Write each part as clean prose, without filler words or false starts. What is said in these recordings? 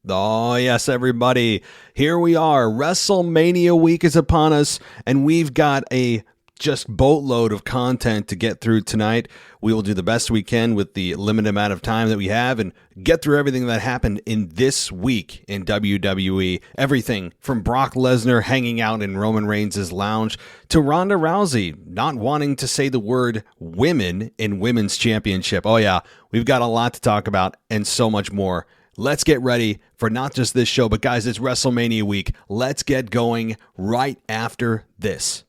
Oh, yes, everybody. Here we are. WrestleMania week is upon us, and we've got a just boatload of content to get through tonight. We will do the best we can with the limited amount of time that we have and get through everything that happened in this week in WWE. Everything from Brock Lesnar hanging out in Roman Reigns' lounge to Ronda Rousey not wanting to say the word women in Women's Championship. Oh, yeah, we've got a lot to talk about and so much more. Let's get ready for not just this show, but guys, it's WrestleMania week. Let's get going right after this.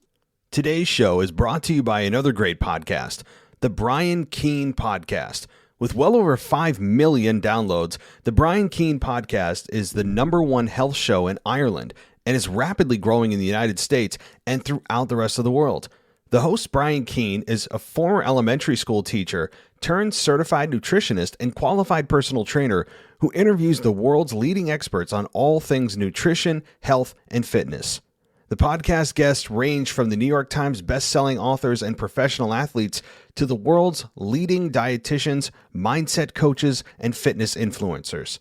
Today's show is brought to you by another great podcast, the Brian Keane Podcast. With well over 5 million downloads, the Brian Keane Podcast is the #1 health show in Ireland and is rapidly growing in the United States and throughout the rest of the world. The host, Brian Keane, is a former elementary school teacher turned certified nutritionist and qualified personal trainer who interviews the world's leading experts on all things nutrition, health, and fitness. The podcast guests range from the New York Times best-selling authors and professional athletes to the world's leading dietitians, mindset coaches, and fitness influencers.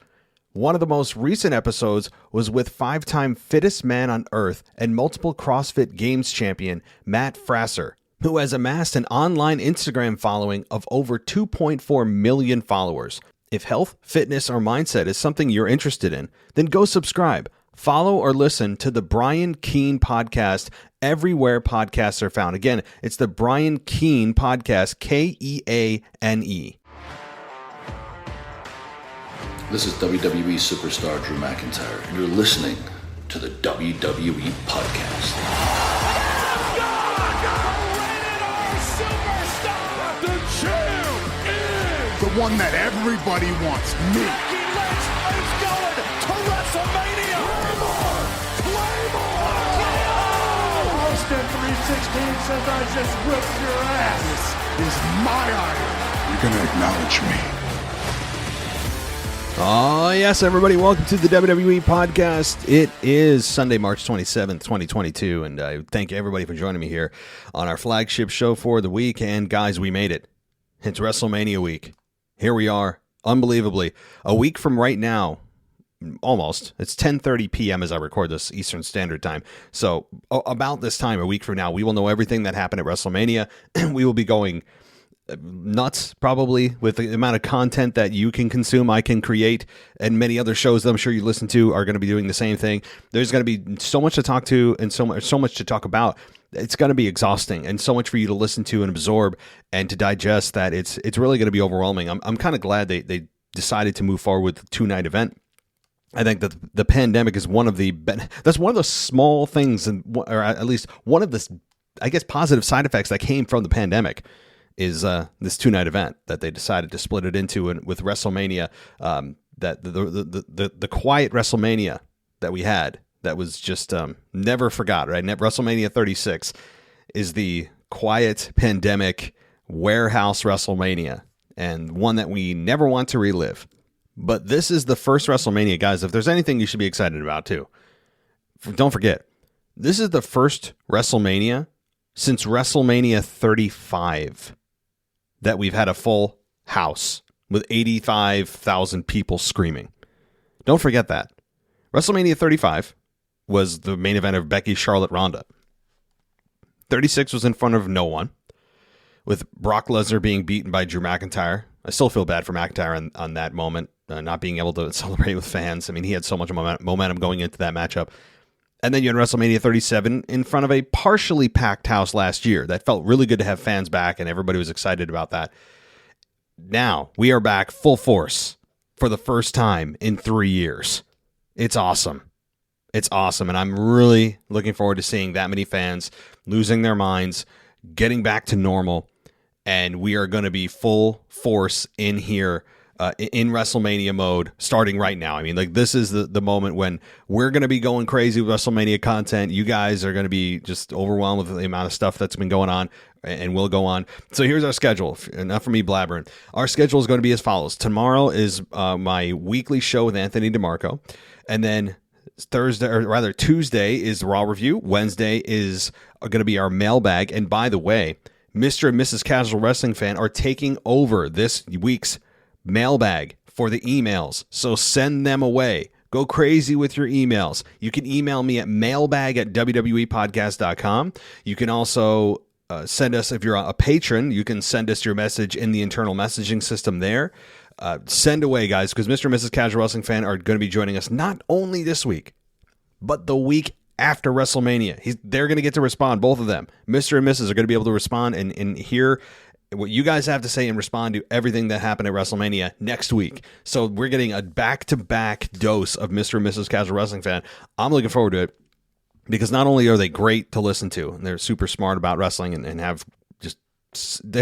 One of the most recent episodes was with 5-time fittest man on earth and multiple CrossFit Games champion Matt Fraser, who has amassed an online Instagram following of over 2.4 million followers. If health, fitness, or mindset is something you're interested in, then go subscribe, follow, or listen to the Brian Keane Podcast everywhere podcasts are found. Again, it's the Brian Keane Podcast, Keane. This is WWE superstar Drew McIntyre, and you're listening to the WWE Podcast. The champ is the one that everybody wants, me. Becky Lynch is going to WrestleMania. Claymore! Austin 316 says I just whipped your ass. This is my idol. You're going to acknowledge me. Oh, yes, everybody. Welcome to the WWE Podcast. It is Sunday, March 27th, 2022, and I thank everybody for joining me here on our flagship show for the week. And guys, we made it. It's WrestleMania week. Here we are, unbelievably. A week from right now, almost. It's 10:30 p.m. as I record this Eastern Standard Time. So about this time, a week from now, we will know everything that happened at WrestleMania. We will be going nuts probably with the amount of content that you can consume, I can create, and many other shows that I'm sure you listen to are going to be doing the same thing. There's going to be so much to talk to and so much to talk about. It's going to be exhausting and so much for you to listen to and absorb and to digest that it's really going to be overwhelming. I'm kind of glad they decided to move forward with the 2-night event. I think that the pandemic is one of the small things, or at least one of the, I guess, positive side effects that came from the pandemic is this 2-night event that they decided to split it into, and with WrestleMania, that the quiet WrestleMania that we had that was just never forgot, right? WrestleMania 36 is the quiet pandemic warehouse WrestleMania, and one that we never want to relive. But this is the first WrestleMania, guys. If there's anything you should be excited about too, don't forget, this is the first WrestleMania since WrestleMania 35 that we've had a full house with 85,000 people screaming. Don't forget that. WrestleMania 35 was the main event of Becky, Charlotte, Ronda. 36 was in front of no one, with Brock Lesnar being beaten by Drew McIntyre. I still feel bad for McIntyre on that moment, not being able to celebrate with fans. I mean, he had so much momentum going into that matchup. And then you had WrestleMania 37 in front of a partially packed house last year. That felt really good to have fans back, and everybody was excited about that. Now, we are back full force for the first time in 3 years. It's awesome. It's awesome, and I'm really looking forward to seeing that many fans losing their minds, getting back to normal, and we are going to be full force in here in WrestleMania mode starting right now. I mean, like, this is the moment when we're going to be going crazy with WrestleMania content. You guys are going to be just overwhelmed with the amount of stuff that's been going on and will go on. So here's our schedule. Enough for me blabbering. Our schedule is going to be as follows. Tomorrow is my weekly show with Anthony DeMarco. And then Tuesday is the Raw review. Wednesday is going to be our mailbag. And by the way, Mr. and Mrs. Casual Wrestling Fan are taking over this week's mailbag for the emails. So send them away. Go crazy with your emails. You can email me at mailbag@wwepodcast.com. You can also send us, if you're a patron, you can send us your message in the internal messaging system there. Send away, guys, because Mr. and Mrs. Casual Wrestling Fan are going to be joining us not only this week, but the week after WrestleMania. They're going to get to respond, both of them. Mr. and Mrs. are going to be able to respond and hear what you guys have to say and respond to everything that happened at WrestleMania next week. So we're getting a back-to-back dose of Mr. and Mrs. Casual Wrestling Fan. I'm looking forward to it because not only are they great to listen to, and they're super smart about wrestling and they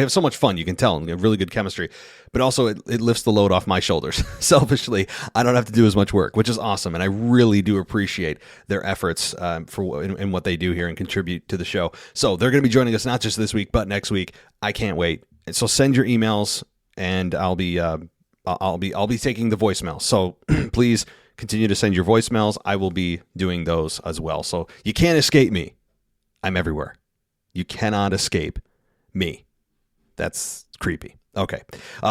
have so much fun, you can tell, and they have really good chemistry, but also it lifts the load off my shoulders. Selfishly, I don't have to do as much work, which is awesome, and I really do appreciate their efforts in what they do here and contribute to the show. So they're going to be joining us not just this week, but next week. I can't wait. And so send your emails, and I'll be taking the voicemail. So please continue to send your voicemails. I will be doing those as well. So you can't escape me. I'm everywhere. You cannot escape me. That's creepy. Okay.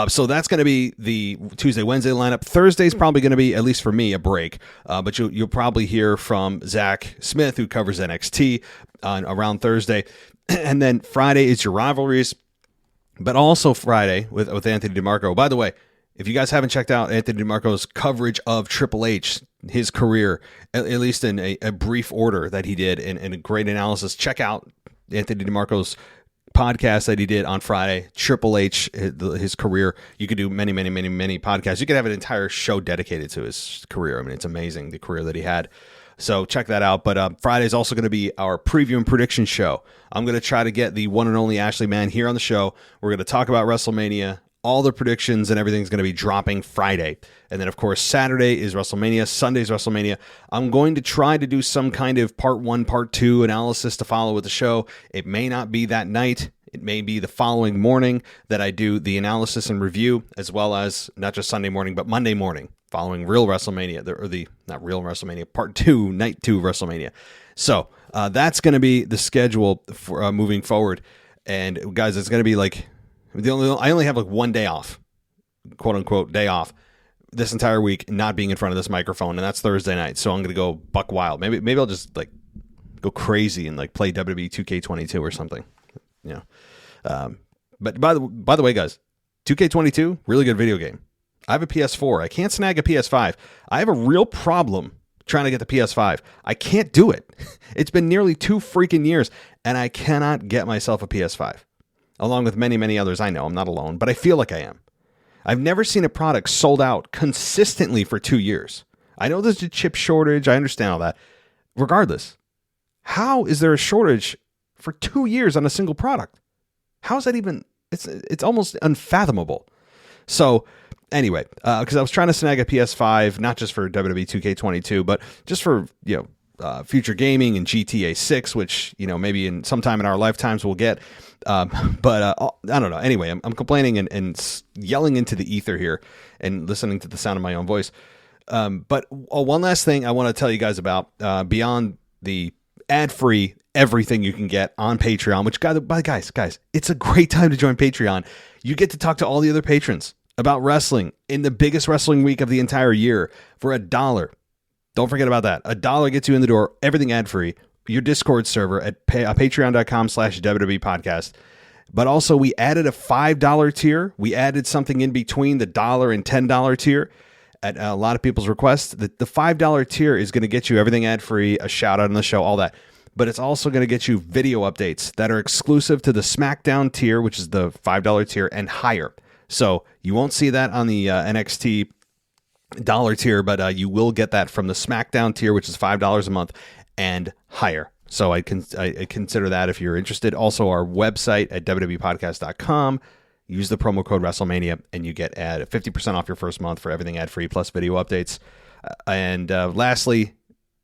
So that's going to be the Tuesday, Wednesday lineup. Thursday's probably going to be, at least for me, a break. But you'll probably hear from Zach Smith, who covers NXT around Thursday. And then Friday is your rivalries. But also Friday with Anthony DeMarco. By the way, if you guys haven't checked out Anthony DeMarco's coverage of Triple H, his career, at least in a brief order that he did, and a great analysis, check out Anthony DeMarco's podcast that he did on Friday, Triple H, his career. You could do many, many, many, many podcasts. You could have an entire show dedicated to his career. I mean, it's amazing, the career that he had. So check that out. But Friday is also going to be our preview and prediction show. I'm going to try to get the one and only Ashley Mann here on the show. We're going to talk about WrestleMania. All the predictions and everything's going to be dropping Friday. And then, of course, Saturday is WrestleMania. Sunday is WrestleMania. I'm going to try to do some kind of part 1, part 2 analysis to follow with the show. It may not be that night. It may be the following morning that I do the analysis and review, as well as not just Sunday morning, but Monday morning following Real WrestleMania, not Real WrestleMania, part 2, night 2 WrestleMania. So that's going to be the schedule for moving forward. And guys, it's going to be like, I only have like one day off, quote unquote day off, this entire week, not being in front of this microphone, and that's Thursday night. So I'm going to go buck wild. Maybe I'll just like go crazy and like play WWE 2K22 or something. You know. But by the way, guys, 2K22, really good video game. I have a PS4. I can't snag a PS5. I have a real problem trying to get the PS5. I can't do it. It's been nearly 2 freaking years, and I cannot get myself a PS5. Along with many, many others I know. I'm not alone, but I feel like I am. I've never seen a product sold out consistently for 2 years. I know there's a chip shortage. I understand all that. Regardless, how is there a shortage for 2 years on a single product? How is that even? It's almost unfathomable. So anyway, because I was trying to snag a PS5, not just for WWE 2K22, but just for, future gaming and GTA 6, which, maybe in sometime in our lifetimes we'll get. But I don't know. Anyway, I'm complaining and yelling into the ether here and listening to the sound of my own voice. But one last thing I want to tell you guys about, beyond the ad-free everything you can get on Patreon, which guys, it's a great time to join Patreon. You get to talk to all the other patrons about wrestling in the biggest wrestling week of the entire year for $1. Don't forget about that. $1 gets you in the door, everything ad-free, your Discord server at patreon.com/WWE podcast. But also we added a $5 tier. We added something in between the $1 and $10 tier at a lot of people's requests. The $5 tier is going to get you everything ad-free, a shout out on the show, all that. But it's also going to get you video updates that are exclusive to the Smackdown tier, which is the $5 tier and higher. So you won't see that on the NXT dollar tier, but you will get that from the Smackdown tier, which is $5 a month and higher. So I consider that if you're interested. Also, our website at wwepodcast.com. Use the promo code WrestleMania and you get 50% off your first month for everything ad-free plus video updates. And lastly,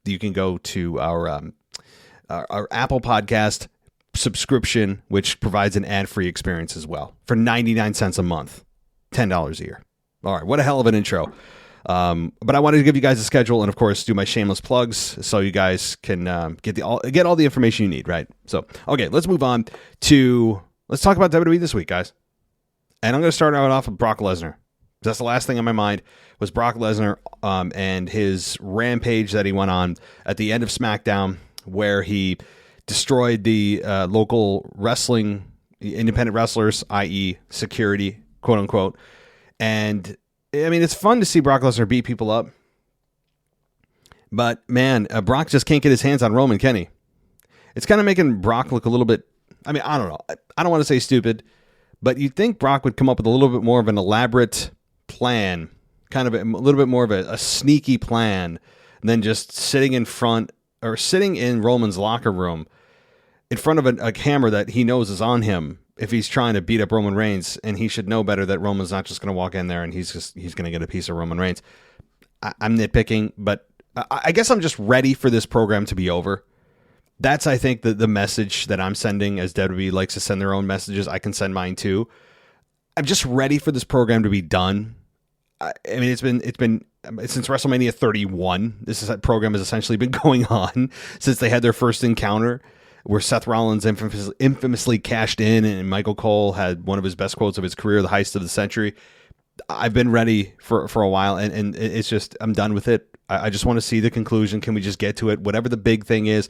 you can go to our Apple Podcast subscription, which provides an ad-free experience as well for 99 cents a month, $10 a year. All right, what a hell of an intro. But I wanted to give you guys a schedule and, of course, do my shameless plugs so you guys can get all the information you need, right? So, okay, let's move on to let's talk about WWE this week, guys. And I'm going to start out off with Brock Lesnar. That's the last thing on my mind was Brock Lesnar and his rampage that he went on at the end of Smackdown, where he destroyed the local wrestling independent wrestlers, i.e. security, quote unquote. And I mean, it's fun to see Brock Lesnar beat people up. But man, Brock just can't get his hands on Roman, can he? It's kind of making Brock look a little bit, I mean, I don't know. I don't want to say stupid, but you'd think Brock would come up with a little bit more of an elaborate plan, kind of a little bit more of a sneaky plan than just sitting in front or sitting in Roman's locker room in front of a camera that he knows is on him if he's trying to beat up Roman Reigns, and he should know better that Roman's not just going to walk in there and he's going to get a piece of Roman Reigns. I'm nitpicking, but I guess I'm just ready for this program to be over. That's, I think, the message that I'm sending, as WWE likes to send their own messages. I can send mine too. I'm just ready for this program to be done. I mean, it's been since WrestleMania 31. Program has essentially been going on since they had their first encounter, where Seth Rollins infamously cashed in, and Michael Cole had one of his best quotes of his career, "The heist of the century." I've been ready for a while, and it's just, I'm done with it. I just want to see the conclusion. Can we just get to it? Whatever the big thing is.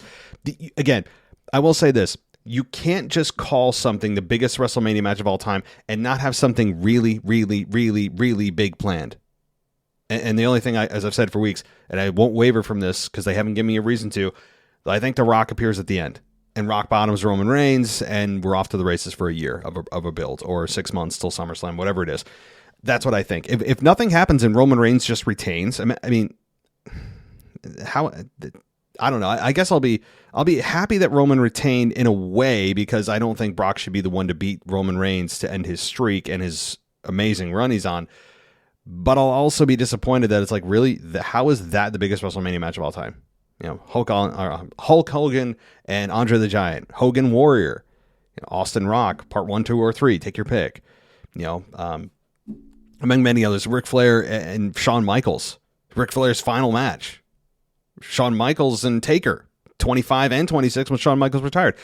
Again, I will say this. You can't just call something the biggest WrestleMania match of all time and not have something really, really, really, really big planned. And the only thing, as I've said for weeks, and I won't waver from this because they haven't given me a reason to, I think The Rock appears at the end. And rock bottoms Roman Reigns, and we're off to the races for a year of a build, or 6 months till SummerSlam, whatever it is. That's what I think. If nothing happens and Roman Reigns just retains, I mean, how? I don't know. I guess I'll be happy that Roman retained in a way, because I don't think Brock should be the one to beat Roman Reigns to end his streak and his amazing run he's on. But I'll also be disappointed that it's like, really, how is that the biggest WrestleMania match of all time? You know, Hulk Hogan and Andre the Giant, Hogan Warrior, Austin Rock, part 1, 2, or 3, take your pick. Among many others, Ric Flair and Shawn Michaels, Ric Flair's final match. Shawn Michaels and Taker, 25 and 26 when Shawn Michaels retired.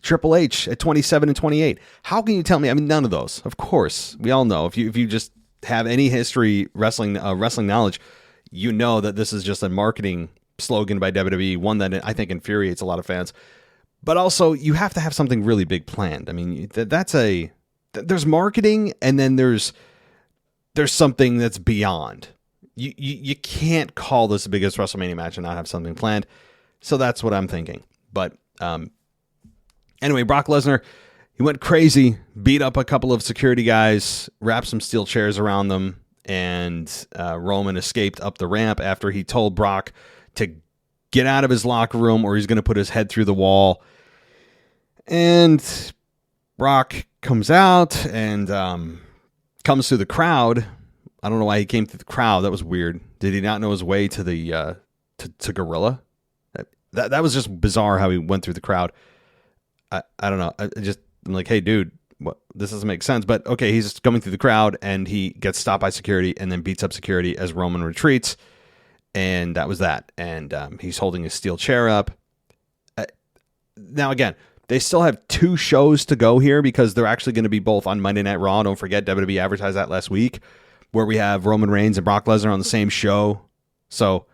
Triple H at 27 and 28. How can you tell me? I mean, none of those. Of course, we all know. If you just have any history wrestling knowledge, you know that this is just a marketing slogan by WWE, one that I think infuriates a lot of fans. But also, you have to have something really big planned. I mean, there's marketing, and then there's something that's beyond. You can't call this the biggest WrestleMania match and not have something planned. So that's what I'm thinking. But anyway, Brock Lesnar, he went crazy, beat up a couple of security guys, wrapped some steel chairs around them, and Roman escaped up the ramp after he told Brock to get out of his locker room or he's going to put his head through the wall. And Brock comes out and comes through the crowd. I don't know why he came through the crowd. That was weird. Did he not know his way to the to Gorilla? That was just bizarre how he went through the crowd. I don't know. I'm like, hey, dude, what? This doesn't make sense. But okay, he's coming through the crowd and he gets stopped by security and then beats up security as Roman retreats. And that was that. And he's holding his steel chair up. Now, again, they still have 2 shows to go here because they're actually going to be both on Monday Night Raw. Don't forget, WWE advertised that last week, where we have Roman Reigns and Brock Lesnar on the same show. So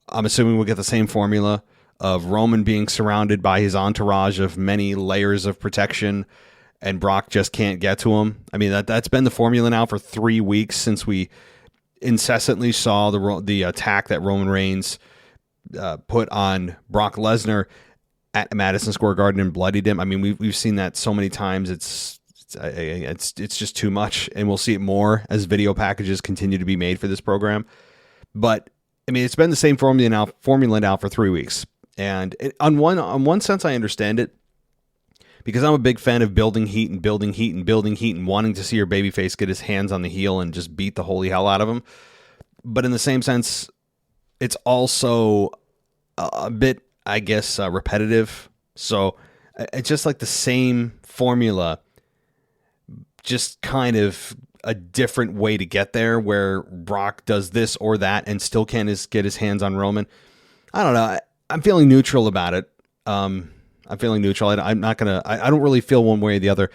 I'm assuming we'll get the same formula of Roman being surrounded by his entourage of many layers of protection, and Brock just can't get to him. I mean, that's been the formula now for 3 weeks since we incessantly saw the attack that Roman Reigns put on Brock Lesnar at Madison Square Garden and bloodied him. I mean, we've seen that so many times. It's just too much, and we'll see it more as video packages continue to be made for this program. But I mean, it's been the same formula now for 3 weeks, and on one sense, I understand it, because I'm a big fan of building heat and building heat and building heat and wanting to see your babyface get his hands on the heel and just beat the holy hell out of him. But in the same sense, it's also a bit, I guess, repetitive. So it's just like the same formula, just kind of a different way to get there, where Brock does this or that and still can't get his hands on Roman. I don't know. I'm feeling neutral about it. I'm feeling neutral. I don't really feel one way or the other.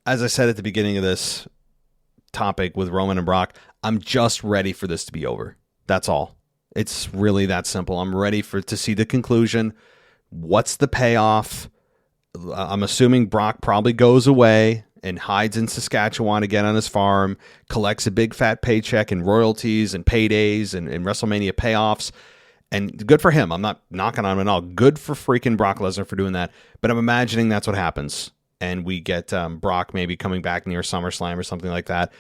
As I said at the beginning of this topic with Roman and Brock, I'm just ready for this to be over. That's all. It's really that simple. I'm ready to see the conclusion. What's the payoff? I'm assuming Brock probably goes away and hides in Saskatchewan again on his farm, collects a big fat paycheck and royalties and paydays and WrestleMania payoffs. And good for him. I'm not knocking on him at all. Good for freaking Brock Lesnar for doing that. But I'm imagining that's what happens. And we get Brock maybe coming back near SummerSlam or something like that.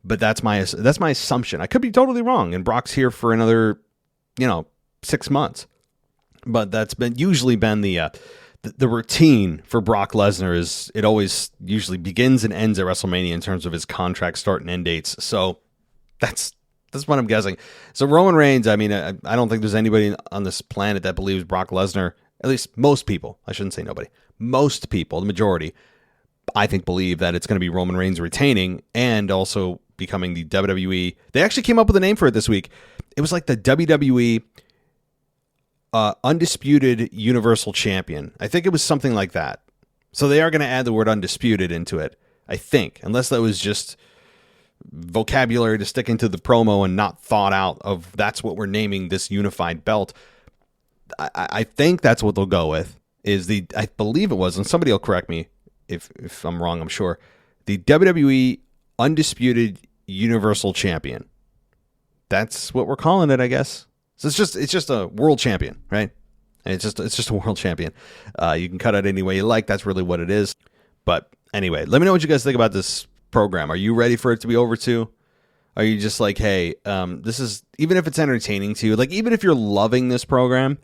But that's my assumption. I could be totally wrong. And Brock's here for another, 6 months. But that's usually been the routine for Brock Lesnar. Is it always usually begins and ends at WrestleMania in terms of his contract start and end dates. So that's what I'm guessing. So Roman Reigns, I mean, I don't think there's anybody on this planet that believes Brock Lesnar, at least most people, I shouldn't say nobody, most people, the majority, I think believe that it's going to be Roman Reigns retaining and also becoming the WWE. They actually came up with a name for it this week. It was like the WWE Undisputed Universal Champion. I think it was something like that. So they are going to add the word undisputed into it, I think, unless that was just vocabulary to stick into the promo and not thought out of that's what we're naming this unified belt. I think that's what they'll go with I believe it was, and somebody will correct me if I'm wrong, I'm sure, the WWE Undisputed Universal Champion. That's what we're calling it, I guess. So it's just a world champion, right? And it's just a world champion. You can cut it any way you like. That's really what it is. But anyway, let me know what you guys think about this program. Are you ready for it to be over too? Are you just like, hey, this is, even if it's entertaining to you, like even if you're loving this program,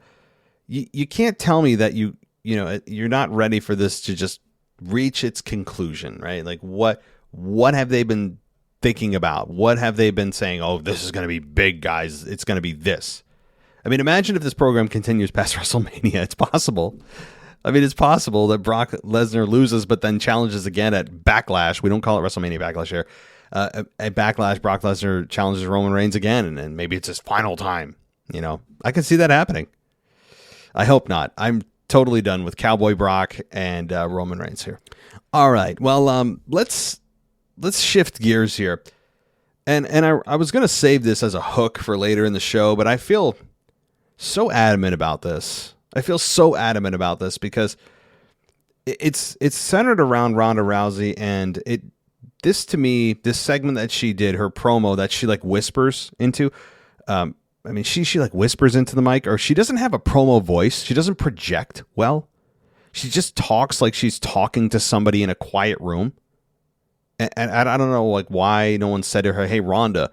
you can't tell me that you're not ready for this to just reach its conclusion, right? Like what have they been thinking about? What have they been saying? Oh, this is going to be big, guys. It's going to be this. I mean, imagine if this program continues past WrestleMania. It's possible. I mean, it's possible that Brock Lesnar loses, but then challenges again at Backlash. We don't call it WrestleMania Backlash here. At Backlash, Brock Lesnar challenges Roman Reigns again, and then maybe it's his final time. I can see that happening. I hope not. I'm totally done with Cowboy Brock and Roman Reigns here. All right. Well, let's shift gears here. And I was going to save this as a hook for later in the show, but I feel so adamant about this. Because it's centered around Ronda Rousey, and this segment that she did, her promo that she like whispers into, she like whispers into the mic, or she doesn't have a promo voice. She doesn't project well. She just talks like she's talking to somebody in a quiet room. And I don't know like why no one said to her, hey, Ronda,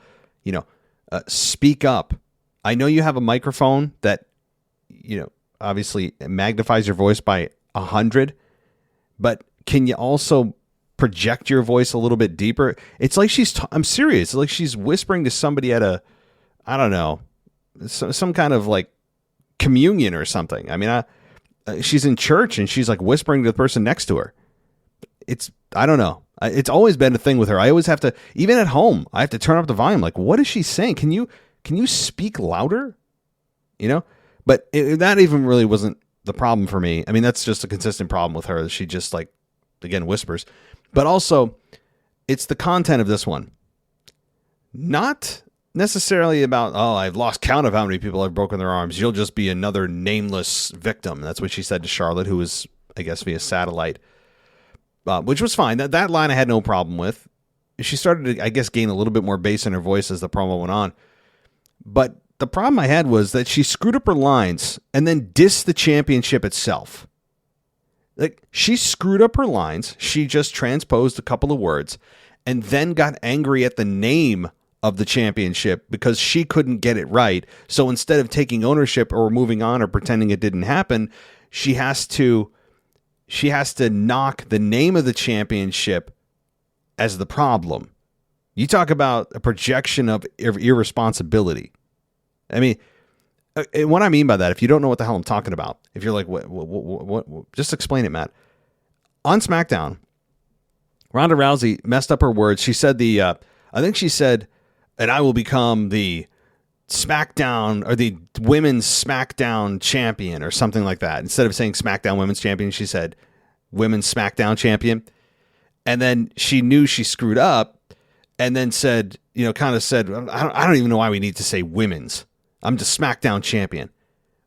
speak up. I know you have a microphone that, obviously magnifies your voice by 100, but can you also project your voice a little bit deeper? It's like I'm serious. It's like she's whispering to somebody at I don't know, some kind of like communion or something. I mean, she's in church and she's like whispering to the person next to her. I don't know. It's always been a thing with her. I always have to, even at home, I have to turn up the volume. Like, what is she saying? Can you speak louder? But that even really wasn't the problem for me. I mean, that's just a consistent problem with her. She just like, again, whispers. But also, it's the content of this one. Not necessarily about, oh, I've lost count of how many people have broken their arms. You'll just be another nameless victim. That's what she said to Charlotte, who was, I guess, via satellite. Which was fine. That line I had no problem with. She started to, I guess, gain a little bit more bass in her voice as the promo went on. But the problem I had was that she screwed up her lines and then dissed the championship itself. Like, she screwed up her lines. She just transposed a couple of words and then got angry at the name of the championship because she couldn't get it right. So instead of taking ownership or moving on or pretending it didn't happen, she has to knock the name of the championship as the problem. You talk about a projection of irresponsibility. I mean, what I mean by that, if you don't know what the hell I'm talking about, if you're like, what just explain it, Matt. On SmackDown, Ronda Rousey messed up her words. She said I think she said, and I will become the SmackDown or the women's SmackDown champion or something like that. Instead of saying SmackDown women's champion, she said women's SmackDown champion. And then she knew she screwed up. and then said, kind of said, I don't even know why we need to say women's. I'm the SmackDown champion.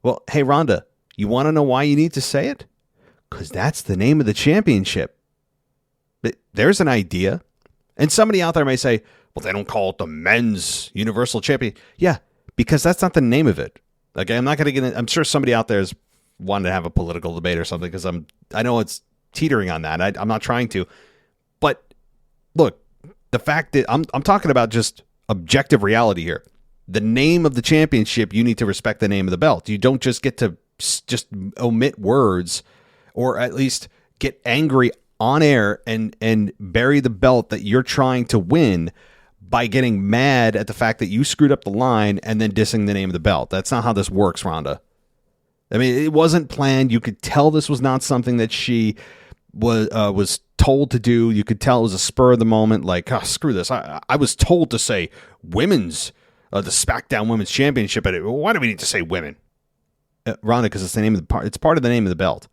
Well, hey, Ronda, you want to know why you need to say it? Because that's the name of the championship. There's an idea. And somebody out there may say, well, they don't call it the men's universal champion. Yeah, because that's not the name of it. Okay, I'm not going to get in. I'm sure somebody out there is wanting to have a political debate or something because I know it's teetering on that. I'm not trying to. But look, the fact that I'm talking about just objective reality here. The name of the championship, you need to respect the name of the belt. You don't just get to just omit words or at least get angry on air and bury the belt that you're trying to win by getting mad at the fact that you screwed up the line and then dissing the name of the belt. That's not how this works, Ronda. I mean, it wasn't planned. You could tell this was not something that she was told to do. You could tell it was a spur of the moment, like, oh, screw this. I was told to say women's, the SmackDown Women's Championship. Why do we need to say women? Ronda, because it's the name of the part. It's part of the name of the belt.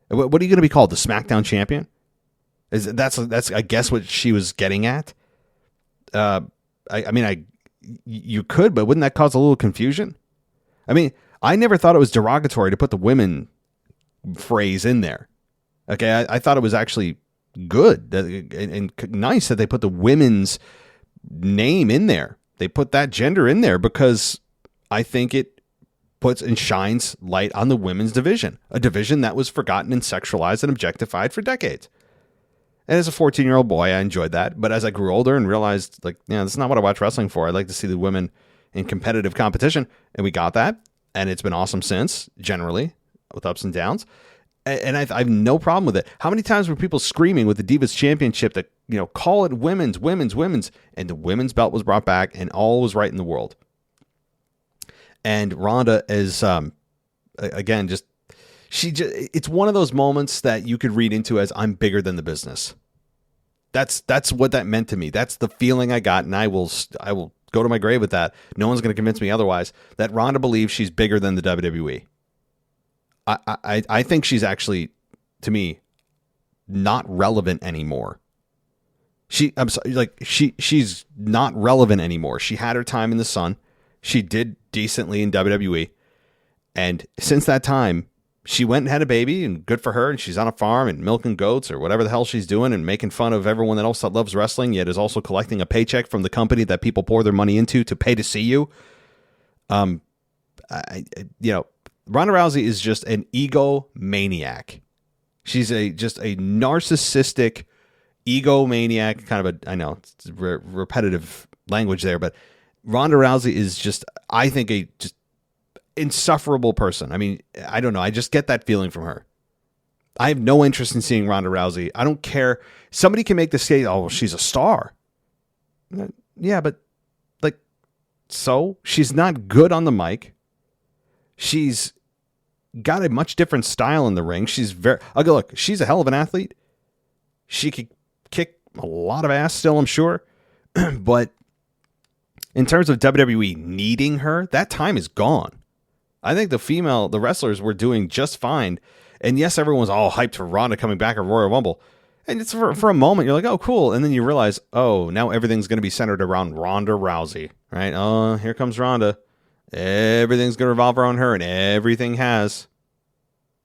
What are you going to be called? The SmackDown Champion? That's I guess what she was getting at. You could, but wouldn't that cause a little confusion? I mean, I never thought it was derogatory to put the women phrase in there. Okay, I thought it was actually good and nice that they put the women's name in there. They put that gender in there because I think it puts and shines light on the women's division, a division that was forgotten and sexualized and objectified for decades. And as a 14-year-old boy, I enjoyed that. But as I grew older and realized, this is not what I watch wrestling for. I'd like to see the women in competitive competition. And we got that. And it's been awesome since, generally, with ups and downs. And I have no problem with it. How many times were people screaming with the Divas Championship that, call it women's, and the women's belt was brought back and all was right in the world. And Ronda is, again, it's one of those moments that you could read into as I'm bigger than the business. That's what that meant to me. That's the feeling I got. And I will go to my grave with that. No one's going to convince me otherwise that Ronda believes she's bigger than the WWE. I think she's actually, to me, not relevant anymore. She's not relevant anymore. She had her time in the sun. She did decently in WWE. And since that time, she went and had a baby, and good for her. And she's on a farm and milking goats or whatever the hell she's doing and making fun of everyone else that loves wrestling, yet is also collecting a paycheck from the company that people pour their money into to pay to see you. Ronda Rousey is just an egomaniac. She's just a narcissistic egomaniac, kind of I know it's repetitive language there, but Ronda Rousey is just, I think, a just insufferable person. I mean, I don't know. I just get that feeling from her. I have no interest in seeing Ronda Rousey. I don't care. Somebody can make the case, oh, well, she's a star. Yeah, but so she's not good on the mic. She's got a much different style in the ring. She's she's a hell of an athlete. She could kick a lot of ass still, I'm sure. But in terms of WWE needing her, that time is gone. I think the wrestlers were doing just fine. And yes, everyone's all hyped for Ronda coming back at Royal Rumble. And it's for a moment, you're like, oh, cool. And then you realize, oh, now everything's going to be centered around Ronda Rousey, right? Oh, here comes Ronda. Everything's going to revolve around her, and everything has.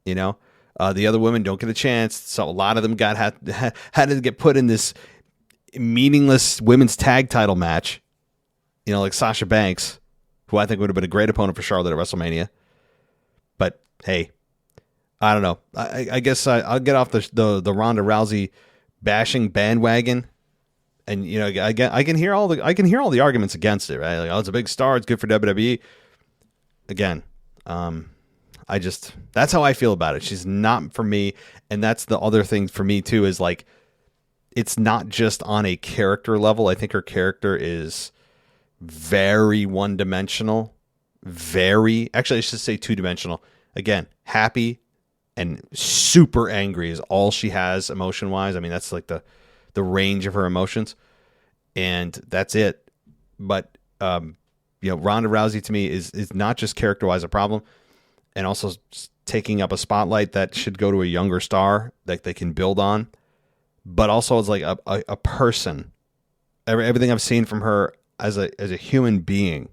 The other women don't get a chance. So a lot of them had to get put in this meaningless women's tag title match. Like Sasha Banks, who I think would have been a great opponent for Charlotte at WrestleMania. But hey, I don't know. I guess I'll get off the Ronda Rousey bashing bandwagon, and I can hear all the arguments against it, right? Like, oh, it's a big star, it's good for WWE. Again, that's how I feel about it. She's not for me, and that's the other thing for me too. Is like, it's not just on a character level. I think her character is very one-dimensional. Actually, I should say two-dimensional. Again, happy and super angry is all she has emotion-wise. I mean, that's like the range of her emotions, and that's it. But Ronda Rousey to me is not just character-wise a problem, and also taking up a spotlight that should go to a younger star that they can build on, but also it's like a person Everything I've seen from her as a human being,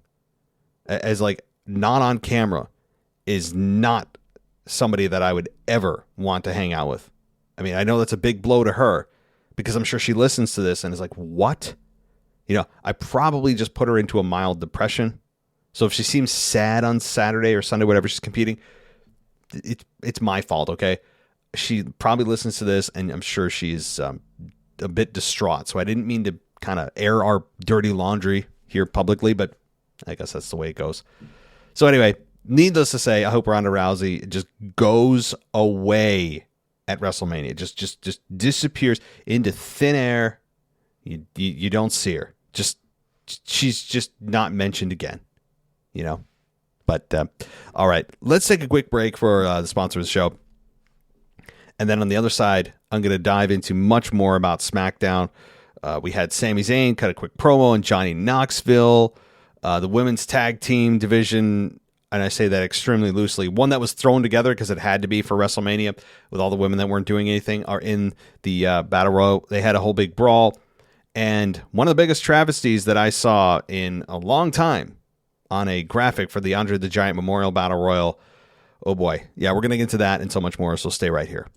as like not on camera, is not somebody that I would ever want to hang out with. I mean, I know that's a big blow to her because I'm sure she listens to this and is like, what? You know, I probably just put her into a mild depression. So if she seems sad on Saturday or Sunday, whatever she's competing, it's my fault, okay? She probably listens to this and I'm sure she's a bit distraught. So I didn't mean to kind of air our dirty laundry here publicly, but I guess that's the way it goes. So anyway, needless to say, I hope Ronda Rousey just goes away at WrestleMania. Just disappears into thin air. You don't see her. She's just not mentioned again, you know. But all right, let's take a quick break for the sponsor of the show. And then on the other side, I'm going to dive into much more about SmackDown. We had Sami Zayn cut a quick promo on Johnny Knoxville, the women's tag team division, and I say that extremely loosely, one that was thrown together because it had to be for WrestleMania with all the women that weren't doing anything, are in the Battle Royal. They had a whole big brawl, and one of the biggest travesties that I saw in a long time on a graphic for the Andre the Giant Memorial Battle Royal. Oh boy. Yeah, we're going to get into that and so much more, so stay right here.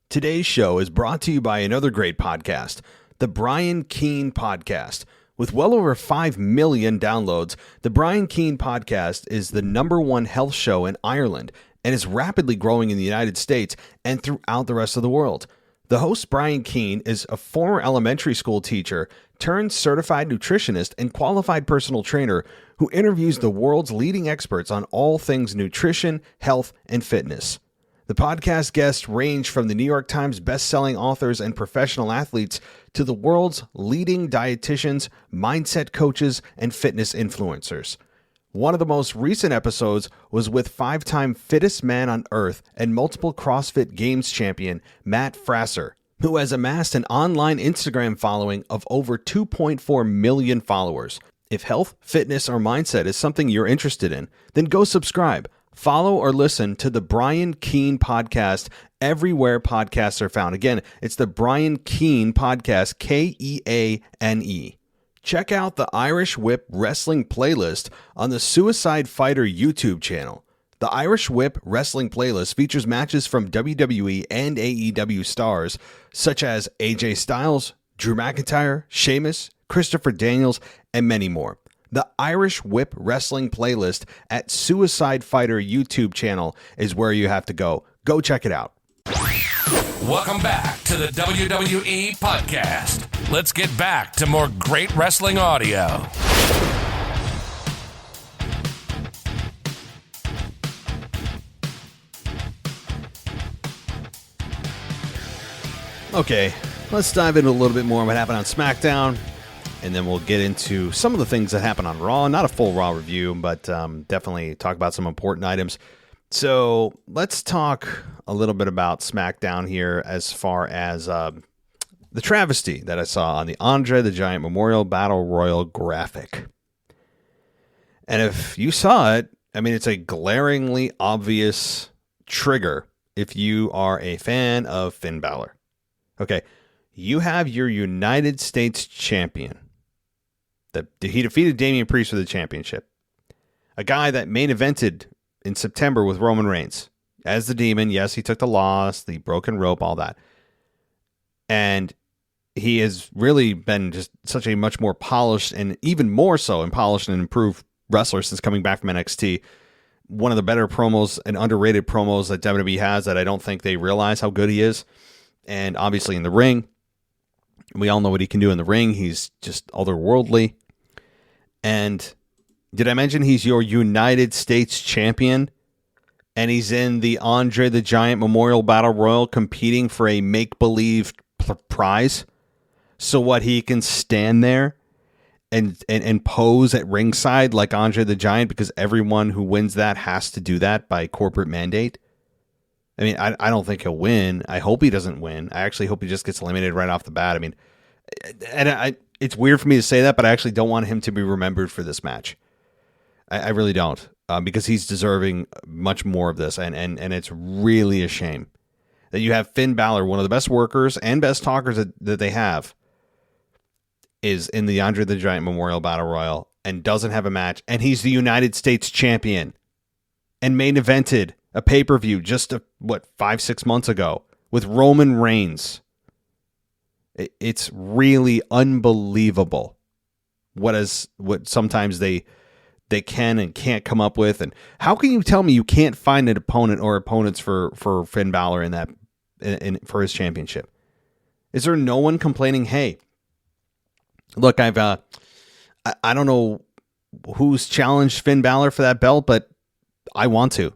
Today's show is brought to you by another great podcast, the Brian Keane Podcast. With well over 5 million downloads, the Brian Keane Podcast is the #1 health show in Ireland and is rapidly growing in the United States and throughout the rest of the world. The host, Brian Keane, is a former elementary school teacher turned certified nutritionist and qualified personal trainer who interviews the world's leading experts on all things nutrition, health, and fitness. The podcast guests range from the New York Times best-selling authors and professional athletes to the world's leading dietitians, mindset coaches, and fitness influencers. One of the most recent episodes was with 5-time fittest man on earth and multiple CrossFit Games champion Matt Fraser, who has amassed an online Instagram following of over 2.4 million followers. If health, fitness, or mindset is something you're interested in, then go subscribe. Follow or listen to the Brian Keane Podcast everywhere podcasts are found. Again, it's the Brian Keane Podcast, Keane. Check out the Irish Whip Wrestling playlist on the Suicide Fighter YouTube channel. The Irish Whip Wrestling playlist features matches from WWE and AEW stars such as AJ Styles, Drew McIntyre, Sheamus, Christopher Daniels, and many more. The Irish Whip Wrestling playlist at Suicide Fighter YouTube channel is where you have to go. Go check it out. Welcome back to the WWE Podcast. Let's get back to more great wrestling audio. Okay, let's dive into a little bit more on what happened on SmackDown, and then we'll get into some of the things that happened on Raw. Not a full Raw review, but definitely talk about some important items. So let's talk a little bit about SmackDown here as far as the travesty that I saw on the Andre the Giant Memorial Battle Royal graphic. And if you saw it, I mean, it's a glaringly obvious trigger if you are a fan of Finn Balor. Okay, you have your United States champion. He defeated Damian Priest for the championship. A guy that main evented in September with Roman Reigns as the Demon. Yes, he took the loss, the broken rope, all that. And he has really been just such a much more polished and even more so and polished and improved wrestler since coming back from NXT. One of the better promos and underrated promos that WWE has that I don't think they realize how good he is. And obviously in the ring, we all know what he can do in the ring. He's just otherworldly. And did I mention he's your United States champion? And he's in the Andre the Giant Memorial Battle Royal competing for a make-believe prize. So what, he can stand there and pose at ringside like Andre the Giant because everyone who wins that has to do that by corporate mandate? I mean, I don't think he'll win. I hope he doesn't win. I actually hope he just gets eliminated right off the bat. I mean, it's weird for me to say that, but I actually don't want him to be remembered for this match. I really don't, because he's deserving much more of this, and it's really a shame that you have Finn Balor, one of the best workers and best talkers that they have, is in the Andre the Giant Memorial Battle Royal and doesn't have a match, and he's the United States champion and main evented a pay-per-view just 5-6 months ago with Roman Reigns. It's really unbelievable what sometimes they can and can't come up with. And how can you tell me you can't find an opponent or opponents for Finn Balor for his championship? Is there no one complaining, hey, look, I don't know who's challenged Finn Balor for that belt, but I want to.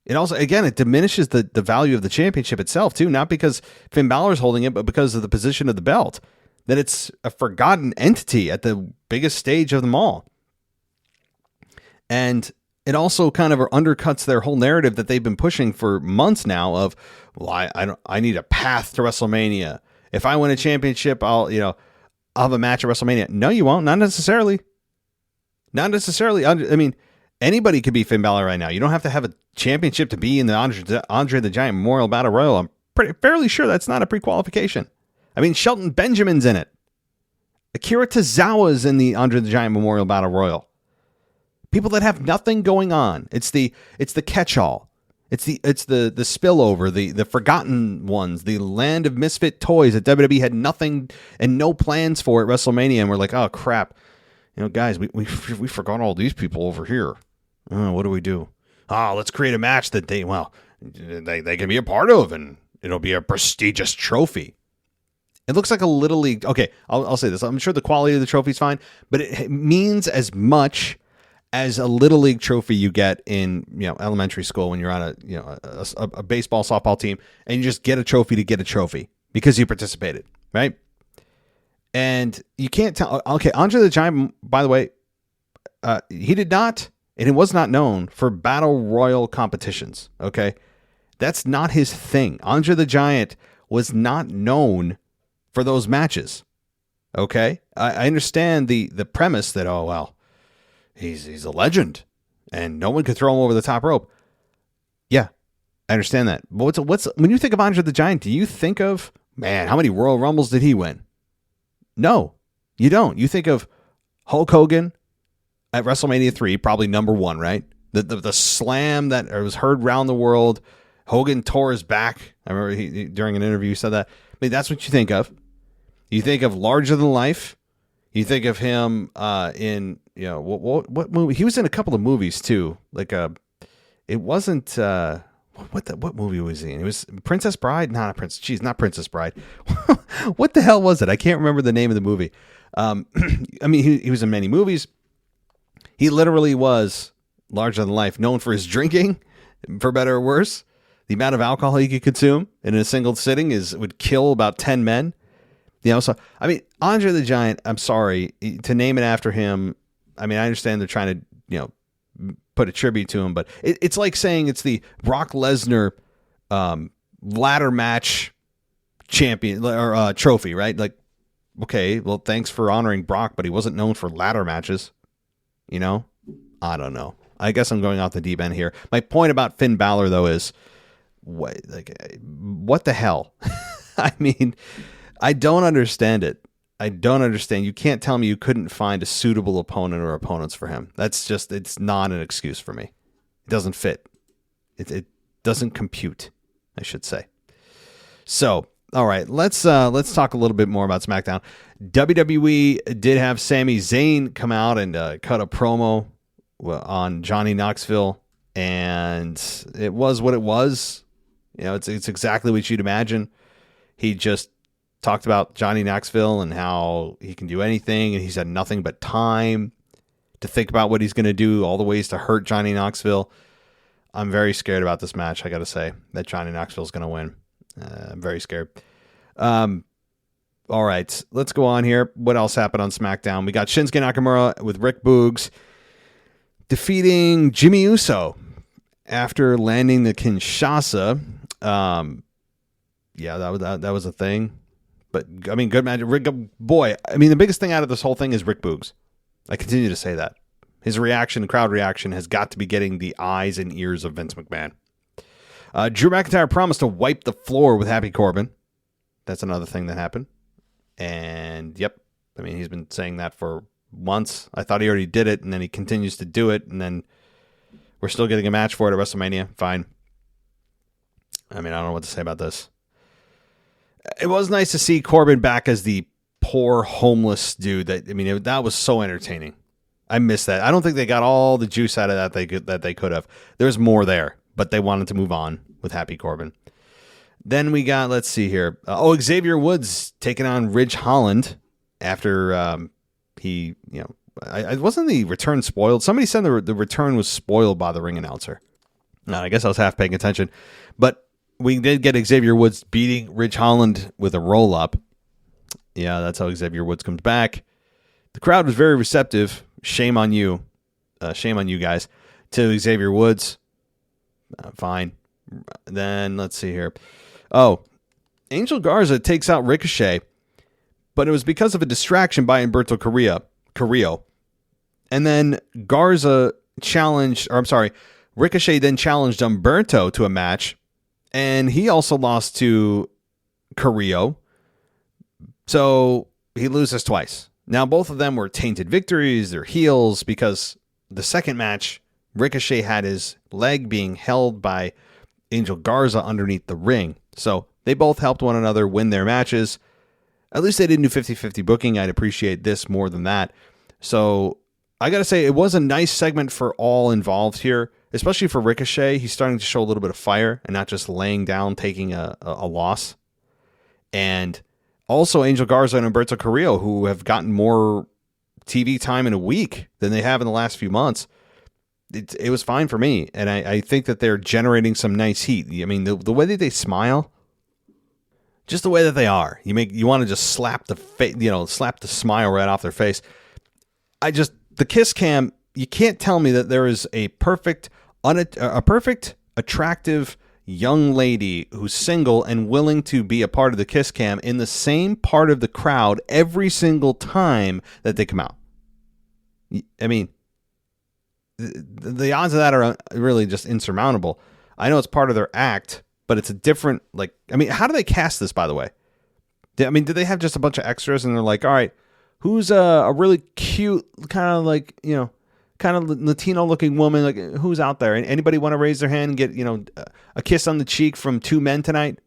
It also, again, it diminishes the value of the championship itself, too. Not because Finn Balor's holding it, but because of the position of the belt. That it's a forgotten entity at the biggest stage of them all. And it also kind of undercuts their whole narrative that they've been pushing for months now of, well, I need a path to WrestleMania. If I win a championship, I'll have a match at WrestleMania. No, you won't. Not necessarily. Not necessarily. I mean, anybody could be Finn Balor right now. You don't have to have a championship to be in the Andre the Giant Memorial Battle Royal. I'm fairly sure that's not a pre-qualification. I mean, Shelton Benjamin's in it. Akira Tozawa's in the Andre the Giant Memorial Battle Royal. People that have nothing going on. It's the catch-all. It's the spillover, the forgotten ones, the land of misfit toys that WWE had nothing and no plans for at WrestleMania, and we're like, oh crap, guys, we forgot all these people over here. What do we do? Let's create a match that they can be a part of, and it'll be a prestigious trophy. It looks like a Little League. Okay, I'll say this. I'm sure the quality of the trophy's fine, but it means as much as a Little League trophy you get in elementary school when you're on a baseball, softball team, and you just get a trophy to get a trophy because you participated, right? And you can't tell. Okay, Andre the Giant, by the way, he did not, and it was not known for battle royal competitions. Okay, that's not his thing. Andre the Giant was not known for those matches. Okay, I understand the premise that he's a legend and no one could throw him over the top rope. Yeah, I understand that. But what's when you think of Andre the Giant, do you think of, man, how many Royal Rumbles did he win? No, you don't. You think of Hulk Hogan at WrestleMania 3, probably number one, right? The slam that was heard around the world. Hogan tore his back. I remember during an interview he said that. I mean, that's what you think of. You think of larger than life. You think of him in what movie? He was in a couple of movies too. Like it wasn't what movie was he in? It was Princess Bride. Not Princess Bride. What the hell was it? I can't remember the name of the movie. I mean, he was in many movies. He literally was larger than life, known for his drinking, for better or worse. The amount of alcohol he could consume in a single sitting would kill about 10 men. So I mean, Andre the Giant, I'm sorry to name it after him. I mean, I understand they're trying to, put a tribute to him, but it's like saying it's the Brock Lesnar ladder match champion or trophy, right? Like, okay, well, thanks for honoring Brock, but he wasn't known for ladder matches. I don't know. I guess I'm going off the deep end here. My point about Finn Balor, though, is what the hell? I mean, I don't understand it. I don't understand. You can't tell me you couldn't find a suitable opponent or opponents for him. It's not an excuse for me. It doesn't fit. It doesn't compute, I should say. So, all right, let's talk a little bit more about SmackDown. WWE did have Sami Zayn come out and cut a promo on Johnny Knoxville, and it was what it was. It's exactly what you'd imagine. He just talked about Johnny Knoxville and how he can do anything, and he's had nothing but time to think about what he's going to do, all the ways to hurt Johnny Knoxville. I'm very scared about this match, I got to say, that Johnny Knoxville is going to win. I'm very scared. All right, let's go on here. What else happened on SmackDown? We got Shinsuke Nakamura with Rick Boogs defeating Jimmy Uso after landing the Kinshasa. Yeah, that was a thing. But, I mean, good match. The biggest thing out of this whole thing is Rick Boogs. I continue to say that. His reaction, crowd reaction, has got to be getting the eyes and ears of Vince McMahon. Drew McIntyre promised to wipe the floor with Happy Corbin. That's another thing that happened. And, yep, I mean, he's been saying that for months. I thought he already did it, and then he continues to do it, and then we're still getting a match for it at WrestleMania. Fine. I mean, I don't know what to say about this. It was nice to see Corbin back as the poor homeless dude. That was so entertaining. I missed that. I don't think they got all the juice out of that they could have. There's more there, but they wanted to move on with Happy Corbin. Then we got, let's see here. Xavier Woods taking on Ridge Holland after wasn't the return spoiled? Somebody said the return was spoiled by the ring announcer. No, I guess I was half paying attention. But we did get Xavier Woods beating Ridge Holland with a roll-up. Yeah, that's how Xavier Woods comes back. The crowd was very receptive. Shame on you. Shame on you guys. To Xavier Woods. Fine. Then, let's see here. Angel Garza takes out Ricochet, but it was because of a distraction by Humberto Carrillo. And then Ricochet then challenged Humberto to a match, and he also lost to Carrillo. So he loses twice. Now, both of them were tainted victories. They're heels because the second match, Ricochet had his leg being held by Angel Garza underneath the ring. So they both helped one another win their matches. At least they didn't do 50-50 booking. I'd appreciate this more than that. So I got to say, it was a nice segment for all involved here, especially for Ricochet. He's starting to show a little bit of fire and not just laying down, taking a loss. And also Angel Garza and Humberto Carrillo, who have gotten more TV time in a week than they have in the last few months. It was fine for me, and I think that they're generating some nice heat. I mean, the way that they smile, just the way that they are, you want to just slap slap the smile right off their face. The kiss cam, you can't tell me that there is a perfect, attractive young lady who's single and willing to be a part of the kiss cam in the same part of the crowd every single time that they come out. I mean, the odds of that are really just insurmountable. I know it's part of their act, but it's a different, how do they cast this, by the way? Do they have just a bunch of extras and they're like, all right, who's a really cute, kind of Latino looking woman, like who's out there? Anybody want to raise their hand and get, a kiss on the cheek from two men tonight?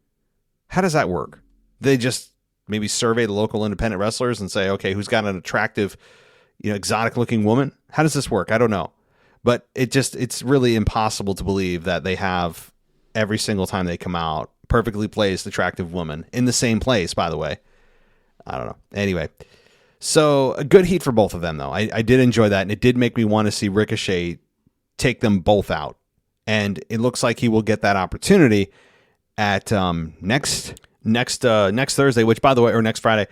How does that work? They just maybe survey the local independent wrestlers and say, okay, who's got an attractive, exotic looking woman? How does this work? I don't know. But it's really impossible to believe that they have every single time they come out perfectly placed attractive woman in the same place, by the way. I don't know. Anyway, so a good heat for both of them, though. I did enjoy that, and it did make me want to see Ricochet take them both out. And it looks like he will get that opportunity at next Thursday, which, by the way, or next Friday.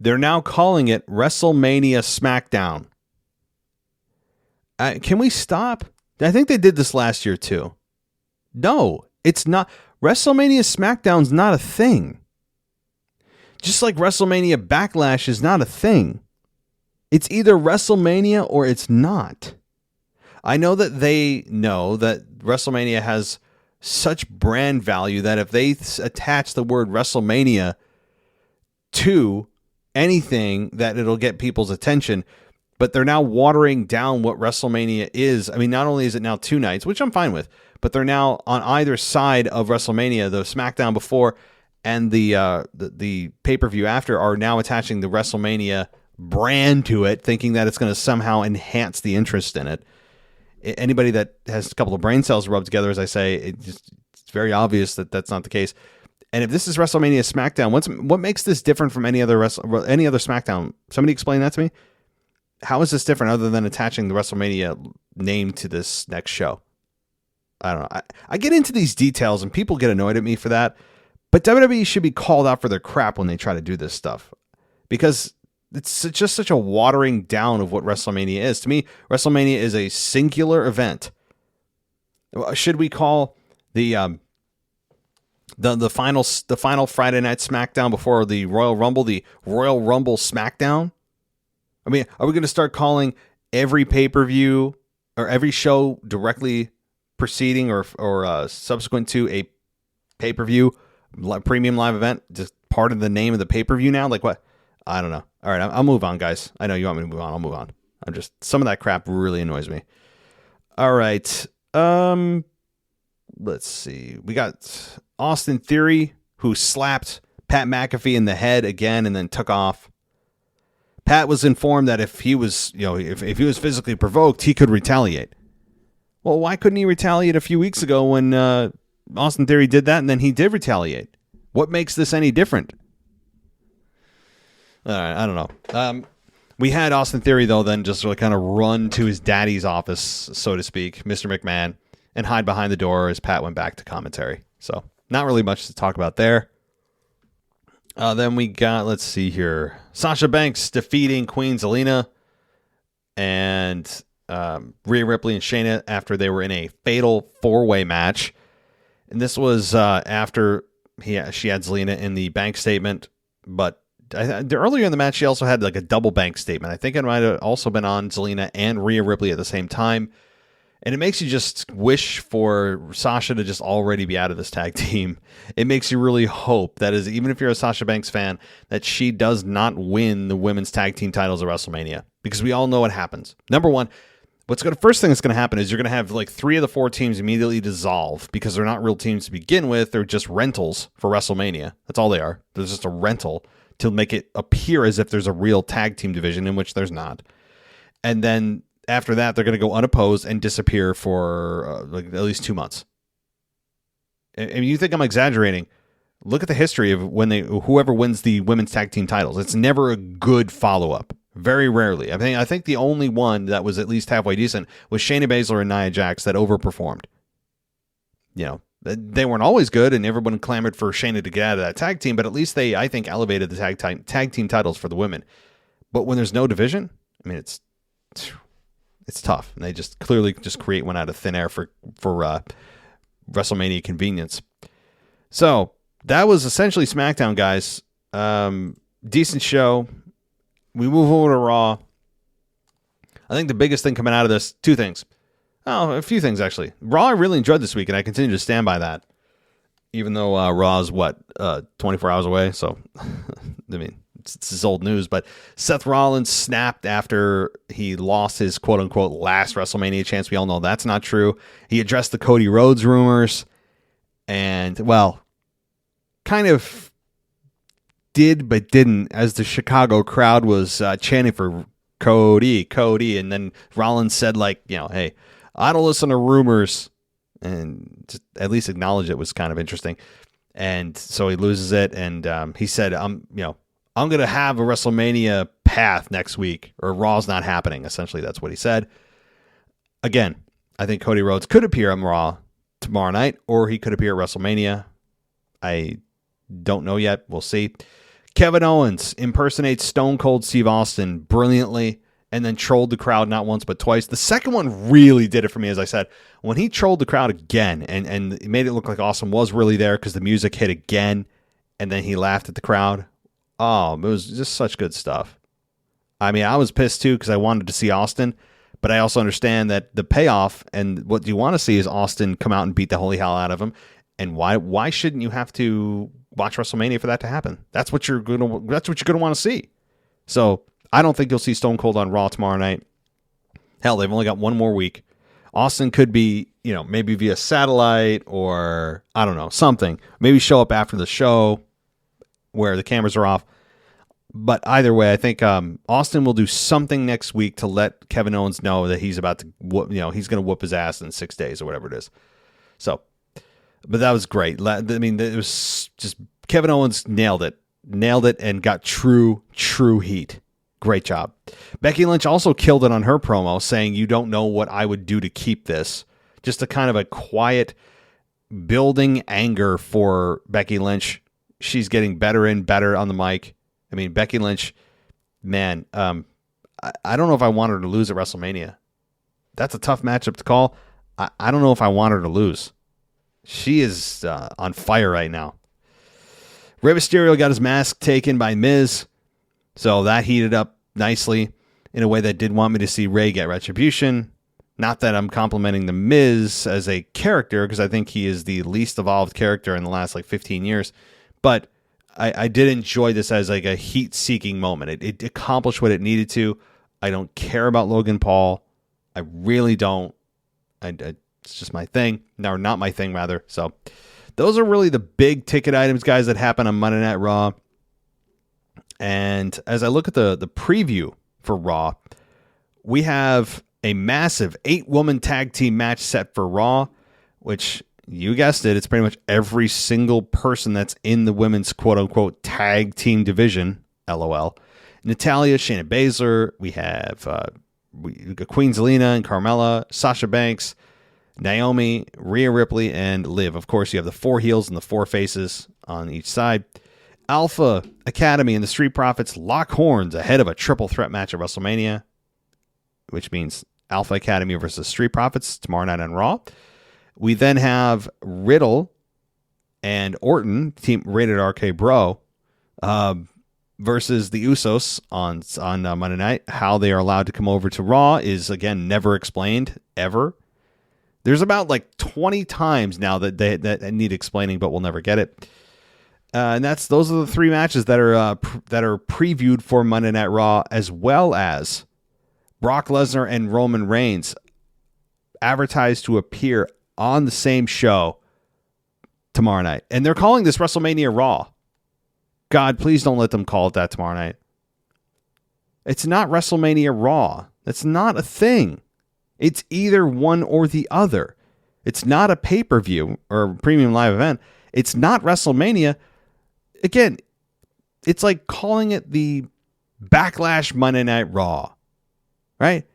They're now calling it WrestleMania Smackdown. Can we stop? I think they did this last year too. No, it's not. WrestleMania Smackdown's not a thing. Just like WrestleMania Backlash is not a thing. It's either WrestleMania or it's not. I know that they know that WrestleMania has such brand value that if they attach the word WrestleMania to anything, that it'll get people's attention. But they're now watering down what WrestleMania is. I mean, not only is it now 2 nights, which I'm fine with, but they're now on either side of WrestleMania. The SmackDown before and the pay-per-view after are now attaching the WrestleMania brand to it, thinking that it's going to somehow enhance the interest in it. Anybody that has a couple of brain cells rubbed together, as I say, it's very obvious that that's not the case. And if this is WrestleMania SmackDown, what makes this different from any other SmackDown? Somebody explain that to me. How is this different other than attaching the WrestleMania name to this next show? I don't know. I get into these details and people get annoyed at me for that. But WWE should be called out for their crap when they try to do this stuff. Because it's just such a watering down of what WrestleMania is. To me, WrestleMania is a singular event. Should we call the final Friday night SmackDown before the Royal Rumble the Royal Rumble SmackDown? I mean, are we going to start calling every pay-per-view or every show directly preceding or subsequent to a pay-per-view premium live event just part of the name of the pay-per-view now? Like what? I don't know. All right, I'll move on, guys. I know you want me to move on. I'll move on. Some of that crap really annoys me. All right. Let's see. We got Austin Theory, who slapped Pat McAfee in the head again and then took off. Pat was informed that if he was, if he was physically provoked, he could retaliate. Well, why couldn't he retaliate a few weeks ago when Austin Theory did that and then he did retaliate? What makes this any different? All right, I don't know. We had Austin Theory, though, then just really kind of run to his daddy's office, so to speak, Mr. McMahon, and hide behind the door as Pat went back to commentary. So not really much to talk about there. Then we got, let's see here, Sasha Banks defeating Queen Zelina and Rhea Ripley and Shayna after they were in a fatal four-way match. And this was after she had Zelina in the bank statement, but earlier in the match, she also had like a double bank statement. I think it might have also been on Zelina and Rhea Ripley at the same time. And it makes you just wish for Sasha to just already be out of this tag team. It makes you really hope that is, even if you're a Sasha Banks fan, that she does not win the women's tag team titles at WrestleMania, because we all know what happens. Number one, first thing that's going to happen is you're going to have like 3 of the 4 teams immediately dissolve because they're not real teams to begin with. They're just rentals for WrestleMania. That's all they are. They're just a rental to make it appear as if there's a real tag team division, in which there's not. And then after that, they're going to go unopposed and disappear for at least 2 months. And you think I'm exaggerating? Look at the history of whoever wins the women's tag team titles. It's never a good follow-up. Very rarely. I think the only one that was at least halfway decent was Shayna Baszler and Nia Jax that overperformed. They weren't always good, and everyone clamored for Shayna to get out of that tag team, but at least they, I think, elevated the tag team titles for the women. But when there's no division, it's tough. And they just clearly just create one out of thin air for WrestleMania convenience. So that was essentially SmackDown, guys. Decent show. We move over to Raw. I think the biggest thing coming out of this, 2 things. Oh, a few things, actually. Raw I really enjoyed this week, and I continue to stand by that. Even though Raw's, 24 hours away? So, it's old news. But Seth Rollins snapped after he lost his quote-unquote last WrestleMania chance. We all know that's not true. He addressed the Cody Rhodes rumors. And, kind of did but didn't, as the Chicago crowd was chanting for Cody. And then Rollins said, hey, I don't listen to rumors, and just at least acknowledge it was kind of interesting. And so he loses it, and he said, I'm going to have a WrestleMania path next week, or Raw's not happening. Essentially, that's what he said. Again, I think Cody Rhodes could appear on Raw tomorrow night, or he could appear at WrestleMania. I don't know yet. We'll see. Kevin Owens impersonates Stone Cold Steve Austin brilliantly, and then trolled the crowd not once but twice. The second one really did it for me, as I said. When he trolled the crowd again and made it look like Austin was really there because the music hit again, and then he laughed at the crowd. Oh, it was just such good stuff. I was pissed too because I wanted to see Austin, but I also understand that the payoff and what you want to see is Austin come out and beat the holy hell out of him. And why shouldn't you have to watch WrestleMania for that to happen? That's what you're gonna want to see. So I don't think you'll see Stone Cold on Raw tomorrow night. Hell, they've only got 1 more week. Austin could be, maybe via satellite or I don't know, something. Maybe show up after the show where the cameras are off. But either way, I think Austin will do something next week to let Kevin Owens know that he's about to, he's going to whoop his ass in 6 days or whatever it is. So, but that was great. It was just Kevin Owens nailed it and got true heat. Great job. Becky Lynch also killed it on her promo, saying, "You don't know what I would do to keep this." Just a kind of a quiet building anger for Becky Lynch. She's getting better and better on the mic. Becky Lynch, man, I don't know if I want her to lose at WrestleMania. That's a tough matchup to call. I don't know if I want her to lose. She is on fire right now. Rey Mysterio got his mask taken by Miz, so that heated up nicely in a way that did want me to see Rey get retribution. Not that I'm complimenting the Miz as a character, because I think he is the least evolved character in the last 15 years, but I did enjoy this as like a heat-seeking moment. It accomplished what it needed to. I don't care about Logan Paul. I really don't. It's just my thing. No, not my thing, rather. So those are really the big ticket items, guys, that happen on Monday Night Raw. And as I look at the preview for Raw, we have a massive 8-woman tag team match set for Raw, which, you guessed it, it's pretty much every single person that's in the women's quote-unquote tag team division, LOL. Natalya, Shayna Baszler, we have Queen Zelina and Carmella, Sasha Banks, Naomi, Rhea Ripley, and Liv. Of course, you have the 4 heels and the 4 faces on each side. Alpha Academy and the Street Profits lock horns ahead of a triple threat match at WrestleMania, which means Alpha Academy versus Street Profits tomorrow night on Raw. We then have Riddle and Orton, Team Rated RK Bro, versus the Usos on Monday night. How they are allowed to come over to Raw is, again, never explained, ever. There's about like 20 times now that need explaining, but we'll never get it. And those are the 3 matches that are previewed for Monday Night Raw, as well as Brock Lesnar and Roman Reigns advertised to appear on the same show tomorrow night. And they're calling this WrestleMania Raw. God, please don't let them call it that tomorrow night. It's not WrestleMania Raw. That's not a thing. It's either one or the other. It's not a pay-per-view or premium live event. It's not WrestleMania. Again, it's like calling it the Backlash Monday Night Raw, right?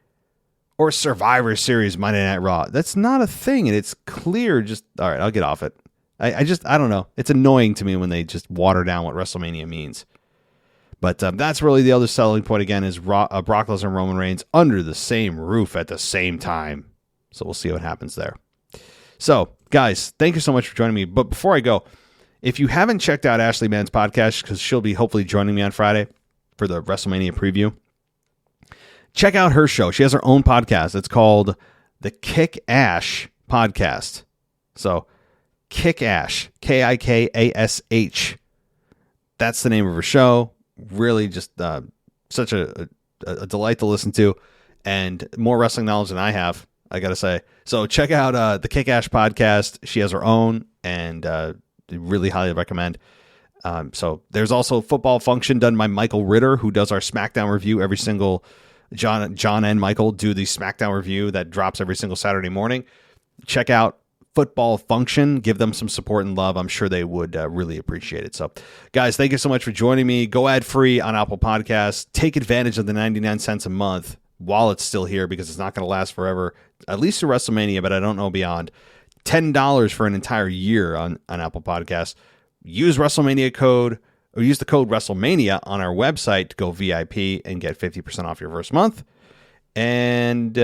Or Survivor Series Monday Night Raw. That's not a thing, and it's clear. Just all right, I'll get off it. I don't know. It's annoying to me when they just water down what WrestleMania means. But that's really the other selling point, again, is Brock Lesnar and Roman Reigns under the same roof at the same time. So we'll see what happens there. So, guys, thank you so much for joining me. But before I go, if you haven't checked out Ashley Mann's podcast, because she'll be hopefully joining me on Friday for the WrestleMania preview, check out her show. She has her own podcast. It's called the Kick Ash Podcast. So, Kick Ash, Kikash. That's the name of her show. Really just such a delight to listen to, and more wrestling knowledge than I have, I gotta say. So check out the Kick Ash podcast. She has her own, and really highly recommend. So there's also Football Function done by Michael Ritter, who does our SmackDown review every single. John and Michael do the SmackDown review that drops every single Saturday morning. Check out Football Function. Give them some support and love. I'm sure they would really appreciate it. So, guys, thank you so much for joining me. Go ad-free on Apple Podcasts. Take advantage of the 99 cents a month while it's still here, because it's not going to last forever, at least to WrestleMania, but I don't know beyond. $10 for an entire year on Apple Podcasts. Use WrestleMania code, or use the code WrestleMania on our website to go VIP and get 50% off your first month. And,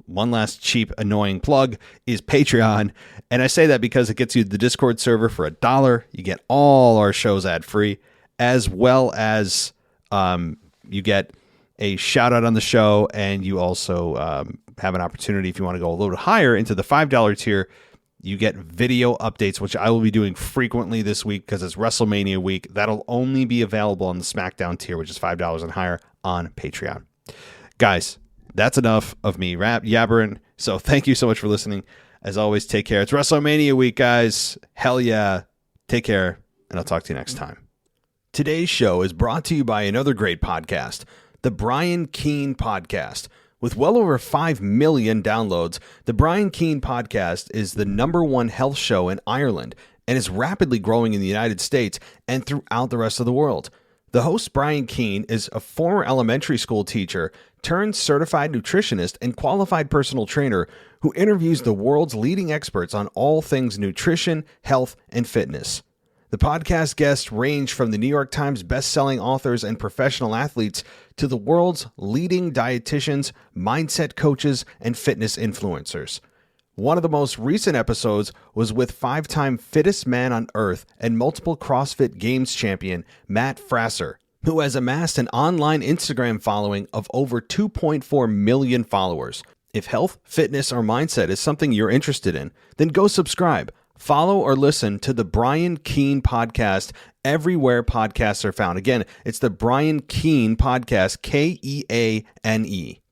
one last cheap, annoying plug is Patreon. And I say that because it gets you the Discord server for $1. You get all our shows ad-free, as well as you get a shout-out on the show, and you also have an opportunity, if you want to go a little bit higher, into the $5 tier. You get video updates, which I will be doing frequently this week because it's WrestleMania week. That'll only be available on the Smackdown tier, which is $5 and higher on Patreon. Guys, that's enough of me yabbering. So thank you so much for listening. As always, take care. It's WrestleMania week, guys. Hell yeah. Take care, and I'll talk to you next time. Today's show is brought to you by another great podcast, the Brian Keane Podcast. With well over 5 million downloads, the Brian Keane Podcast is the #1 health show in Ireland and is rapidly growing in the United States and throughout the rest of the world. The host, Brian Keane, is a former elementary school teacher turned certified nutritionist and qualified personal trainer who interviews the world's leading experts on all things nutrition, health, and fitness. The podcast guests range from the New York Times best-selling authors and professional athletes to the world's leading dietitians, mindset coaches, and fitness influencers. One of the most recent episodes was with 5-time fittest man on earth and multiple CrossFit Games champion Matt Frasser, who has amassed an online Instagram following of over 2.4 million followers. If health, fitness, or mindset is something you're interested in, then go subscribe. Follow or listen to the Brian Keane Podcast everywhere podcasts are found. Again, it's the Brian Keane Podcast, Keane.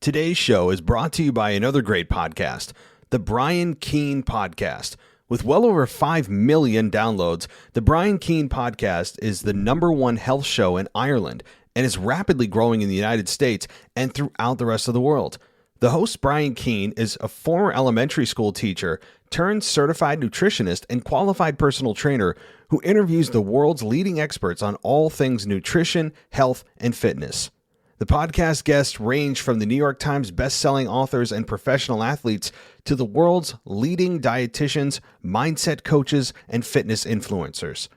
Today's show is brought to you by another great podcast, the Brian Keane Podcast. With well over 5 million downloads, the Brian Keane Podcast is the #1 health show in Ireland and is rapidly growing in the United States and throughout the rest of the world. The host, Brian Keane, is a former elementary school teacher turned certified nutritionist and qualified personal trainer who interviews the world's leading experts on all things nutrition, health, and fitness. The podcast guests range from the New York Times best-selling authors and professional athletes to the world's leading dietitians, mindset coaches, and fitness influencers.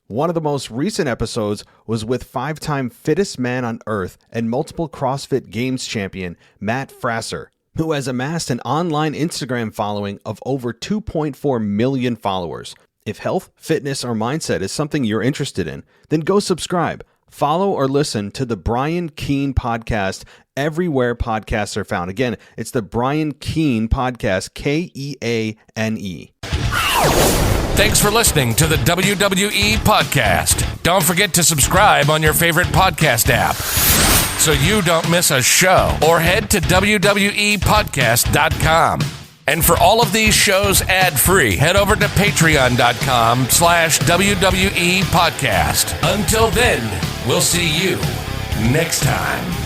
One of the most recent episodes was with 5-time fittest man on earth and multiple CrossFit Games champion Matt Fraser, who has amassed an online Instagram following of over 2.4 million followers. If health, fitness, or mindset is something you're interested in, then go subscribe, follow, or listen to the Brian Keane Podcast everywhere podcasts are found. Again, it's the Brian Keane Podcast, Keane. Thanks for listening to the WWE Podcast. Don't forget to subscribe on your favorite podcast app so you don't miss a show, or head to WWEpodcast.com. And for all of these shows ad-free, head over to patreon.com/WWE Podcast. Until then, we'll see you next time.